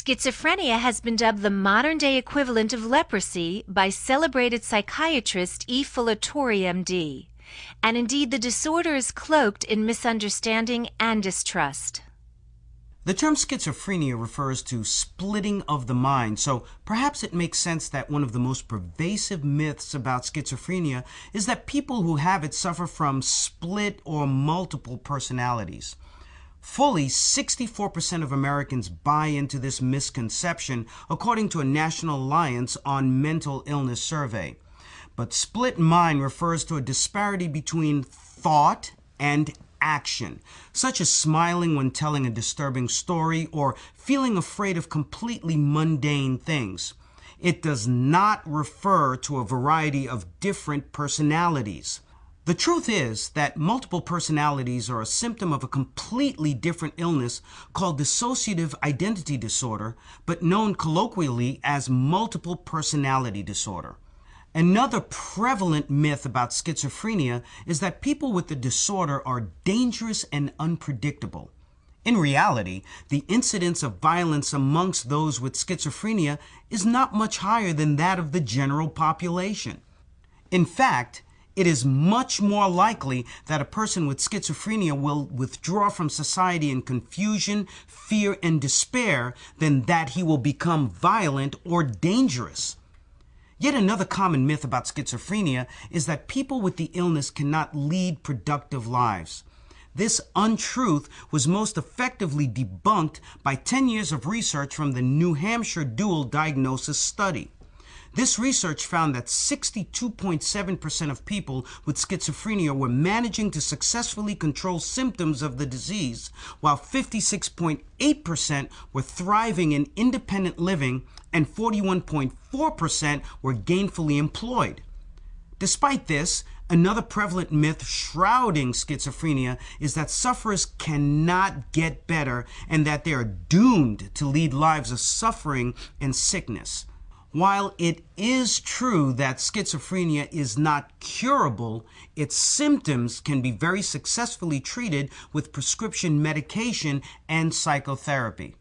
Schizophrenia has been dubbed the modern-day equivalent of leprosy by celebrated psychiatrist E. Fullatori, MD. And indeed, the disorder is cloaked in misunderstanding and distrust. The term schizophrenia refers to splitting of the mind, so perhaps it makes sense that one of the most pervasive myths about schizophrenia is that people who have it suffer from split or multiple personalities. Fully 64% of Americans buy into this misconception, according to a National Alliance on Mental Illness survey. But split mind refers to a disparity between thought and action, such as smiling when telling a disturbing story or feeling afraid of completely mundane things. It does not refer to a variety of different personalities. The truth is that multiple personalities are a symptom of a completely different illness called dissociative identity disorder, but known colloquially as multiple personality disorder. Another prevalent myth about schizophrenia is that people with the disorder are dangerous and unpredictable. In reality, the incidence of violence amongst those with schizophrenia is not much higher than that of the general population. In fact, it is much more likely that a person with schizophrenia will withdraw from society in confusion, fear, and despair than that he will become violent or dangerous. Yet another common myth about schizophrenia is that people with the illness cannot lead productive lives. This untruth was most effectively debunked by 10 years of research from the New Hampshire Dual Diagnosis Study. This research found that 62.7% of people with schizophrenia were managing to successfully control symptoms of the disease, while 56.8% were thriving in independent living and 41.4% were gainfully employed. Despite this, another prevalent myth shrouding schizophrenia is that sufferers cannot get better and that they are doomed to lead lives of suffering and sickness. While it is true that schizophrenia is not curable, its symptoms can be very successfully treated with prescription medication and psychotherapy.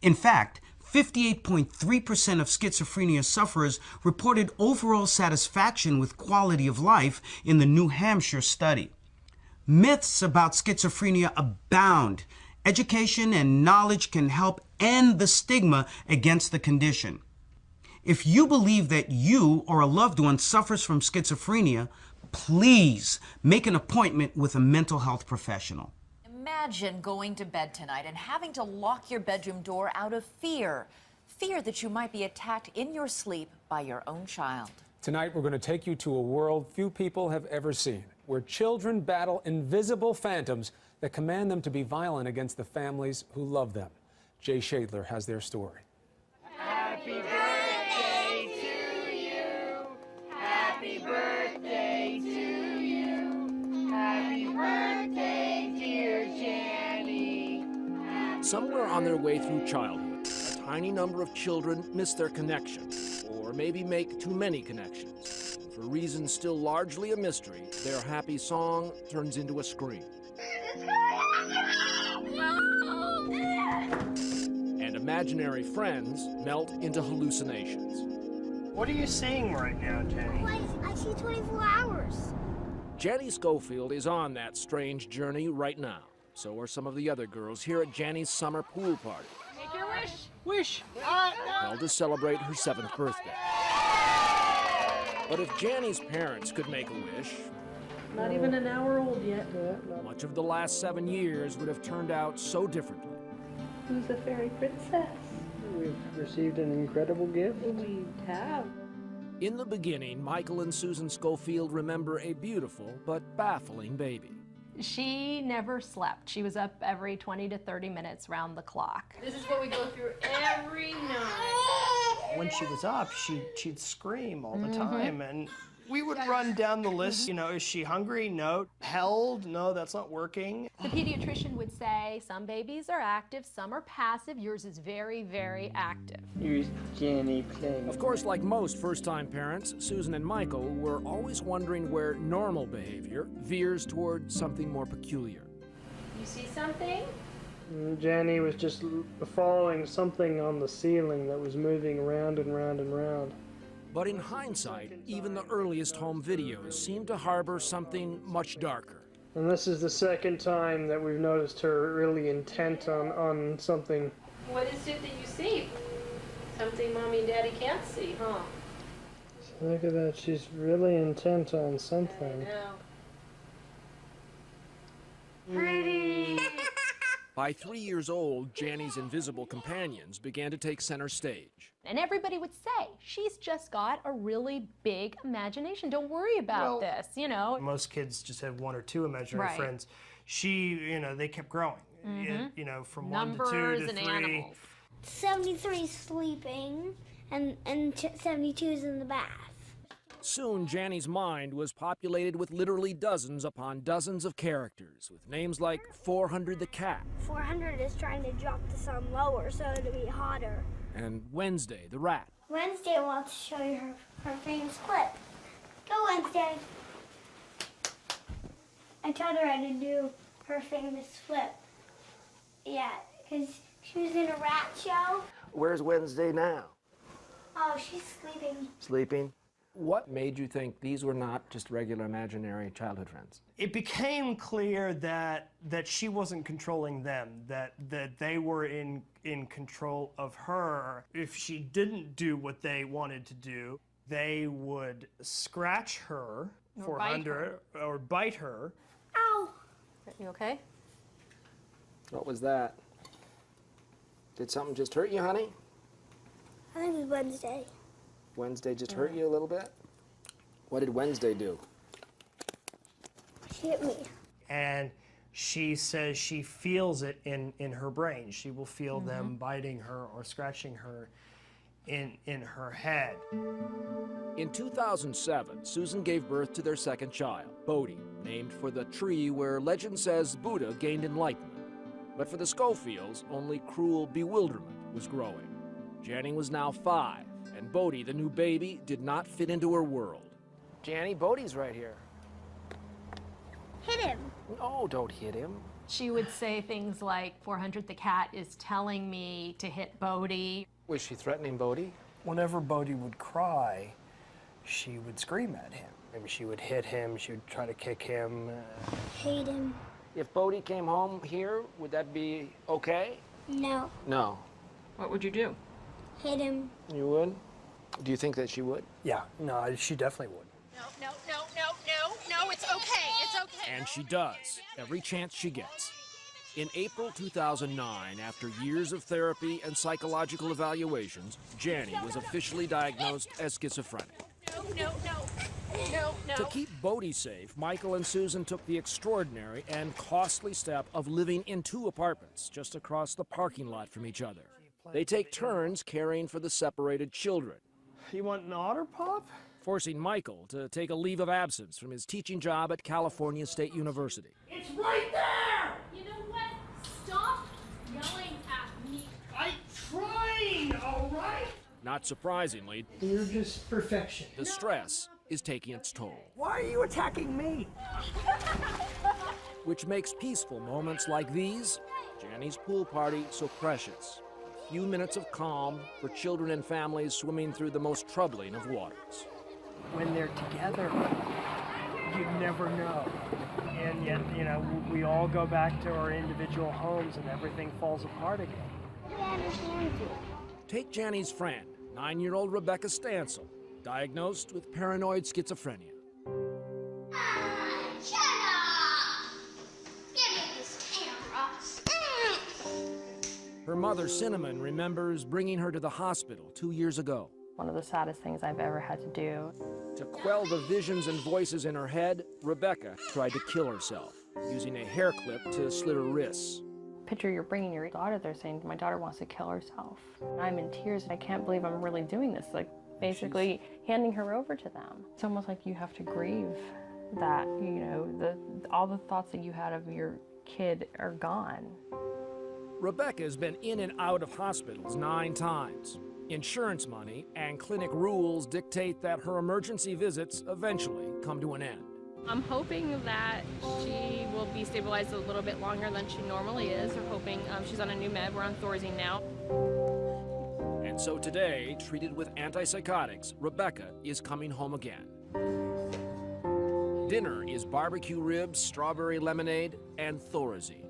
In fact, 58.3% of schizophrenia sufferers reported overall satisfaction with quality of life in the New Hampshire study. Myths about schizophrenia abound. Education and knowledge can help end the stigma against the condition. If you believe that you or a loved one suffers from schizophrenia, please make an appointment with a mental health professional. Imagine going to bed tonight and having to lock your bedroom door out of fear. Fear that you might be attacked in your sleep by your own child. Tonight, we're going to take you to a world few people have ever seen, where children battle invisible phantoms that command them to be violent against the families who love them. Jay Shadler has their story. Happy birthday to you. Happy birthday to you. Happy birthday, dear Jenny. Somewhere on their way through childhood, a tiny number of children miss their connection, or maybe make too many connections. For reasons still largely a mystery, their happy song turns into a scream. And imaginary friends melt into hallucinations. What are you seeing right now, Jenny? I see 24 hours. Jenny Schofield is on that strange journey right now. So are some of the other girls here at Jenny's summer pool party. Make your wish. Wish. Held to celebrate her 7th birthday. But if Jenny's parents could make a wish, not even an hour old yet. much of the last 7 years would have turned out so differently. Who's the fairy princess? We've received an incredible gift. We have. In the beginning, Michael and Susan Schofield remember a beautiful but baffling baby. She never slept. She was up every 20 to 30 minutes round the clock. This is what we go through every night. When she was up, she'd scream all the time, and we would run down the list. You know, is she hungry? No. Held? No, that's not working. The pediatrician would say some babies are active, some are passive. Yours is very, very active. Here's Jenny playing. Of course, like most first-time parents, Susan and Michael were always wondering where normal behavior veers toward something more peculiar. You see something? And Jenny was just following something on the ceiling that was moving round and round and round. But in hindsight, even the earliest home videos seem to harbor something much darker. And this is the second time that we've noticed her really intent on something. What is it that you see? Something Mommy and Daddy can't see, huh? So look at that, she's really intent on something. Pretty! By 3 years old, Janny's invisible companions began to take center stage. And everybody would say, she's just got a really big imagination. Don't worry about this, you know. Most kids just have one or two imaginary friends. She, they kept growing. From Numbers 1 to 2 to and 3. animals. 73 sleeping, and 72's in the bath. Soon, Janny's mind was populated with literally dozens upon dozens of characters, with names like 400 the cat. 400 is trying to drop the sun lower so it'll be hotter. And Wednesday the rat. Wednesday wants to show you her famous flip. Go, Wednesday. I taught her how to do her famous flip. Yeah, because she was in a rat show. Where's Wednesday now? Oh, she's sleeping. Sleeping. What made you think these were not just regular imaginary childhood friends? It became clear that she wasn't controlling them, that they were in control of her. If she didn't do what they wanted to do, they would scratch her, Or bite her. or bite her. Ow! You okay? What was that? Did something just hurt you, honey? I think it was Wednesday. Wednesday just hurt you a little bit? What did Wednesday do? She hit me. And she says she feels it in her brain. She will feel them biting her or scratching her in her head. In 2007, Susan gave birth to their second child, Bodhi, named for the tree where legend says Buddha gained enlightenment. But for the Schofields, only cruel bewilderment was growing. Janny was now 5, and Bodhi, the new baby, did not fit into her world. Janny, Bodhi's right here. Hit him. No, don't hit him. She would say things like, 400 the cat is telling me to hit Bodhi. Was she threatening Bodhi? Whenever Bodhi would cry, she would scream at him. Maybe she would hit him, she would try to kick him. Hate him. If Bodhi came home here, would that be okay? No. No. What would you do? Hit him. You would? Do you think that she would? Yeah, no, she definitely would. No, it's okay. It's okay. And she does, every chance she gets. In April 2009, after years of therapy and psychological evaluations, Janny was officially diagnosed as schizophrenic. No. To keep Bodhi safe, Michael and Susan took the extraordinary and costly step of living in 2 apartments just across the parking lot from each other. They take turns caring for the separated children, You want an otter pop? forcing Michael to take a leave of absence from his teaching job at California State University. It's right there! You know what? Stop yelling at me. I'm trying, all right? Not surprisingly, You're just perfection. the stress is taking its toll, Why are you attacking me? which makes peaceful moments like these, Janny's pool party, so precious. A few minutes of calm for children and families swimming through the most troubling of waters. When they're together, you never know. And yet, we all go back to our individual homes and everything falls apart again. I understand you. Take Janny's friend, 9-year-old Rebecca Stansel, diagnosed with paranoid schizophrenia. Shut up! Give me this camera. Her mother, Cinnamon, remembers bringing her to the hospital 2 years ago. One of the saddest things I've ever had to do. To quell the visions and voices in her head, Rebecca tried to kill herself, using a hair clip to slit her wrists. Picture you're bringing your daughter there saying, my daughter wants to kill herself. I'm in tears. I can't believe I'm really doing this. Like, basically handing her over to them. It's almost like you have to grieve that, all the thoughts that you had of your kid are gone. Rebecca's been in and out of hospitals 9 times. Insurance money and clinic rules dictate that her emergency visits eventually come to an end. I'm hoping that she will be stabilized a little bit longer than she normally is. We're hoping she's on a new med. We're on Thorazine now. And so today, treated with antipsychotics, Rebecca is coming home again. Dinner is barbecue ribs, strawberry lemonade, and Thorazine.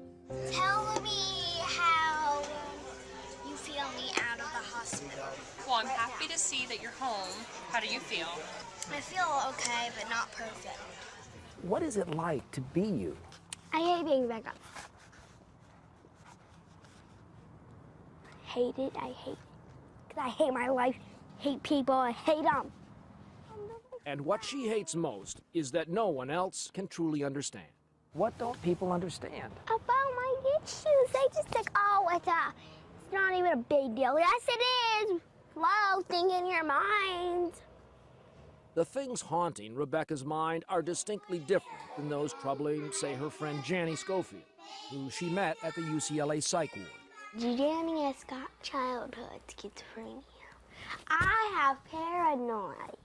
Tell me how you feel me out of the hospital. Well, I'm happy to see that you're home. How do you feel? I feel okay, but not perfect. What is it like to be you? I hate being Becca. Hate it, I hate it. 'Cause I hate my life, hate people, I hate them. And what she hates most is that no one else can truly understand. What don't people understand? About my issues, they just think, oh, it's not even a big deal. Yes, it is. Low, think in your mind. The things haunting Rebecca's mind are distinctly different than those troubling, say, her friend Janie Schofield, who she met at the UCLA psych ward. Janie has got childhood schizophrenia. I have paranoid.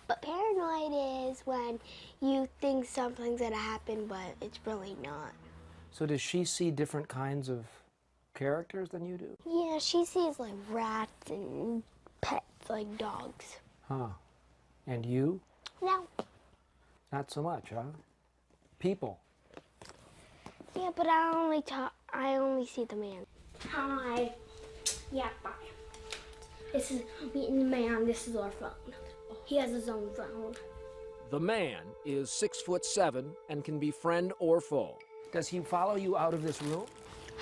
But paranoid is when you think something's gonna happen, but it's really not. So does she see different kinds of characters than you do? Yeah, she sees like rats and pets like dogs. Huh. And you? No. Not so much, huh? People. Yeah, but I only see the man. Hi. Yeah, bye. This is me and the man, this is our phone. He has his own phone. The man is 6'7" and can be friend or foe. Does he follow you out of this room?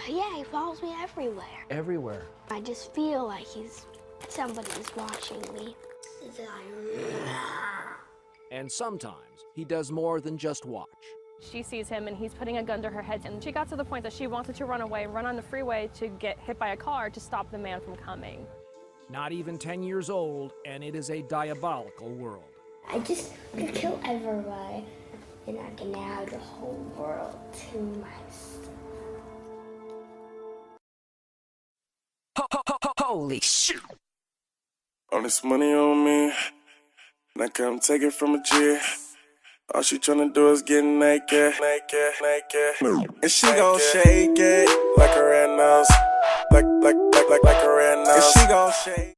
Yeah, he follows me everywhere. Everywhere. I just feel like somebody's watching me. And sometimes he does more than just watch. She sees him and he's putting a gun to her head, and she got to the point that she wanted to run away, run on the freeway to get hit by a car to stop the man from coming. Not even 10 years old, and it is a diabolical world. I just could kill everybody, and I can have the whole world to myself. Holy shit! All this money on me, and I come take it from a G. All she tryna do is get naked. And she gon' shake it like a red nose, like a red nose. And she gon' shake.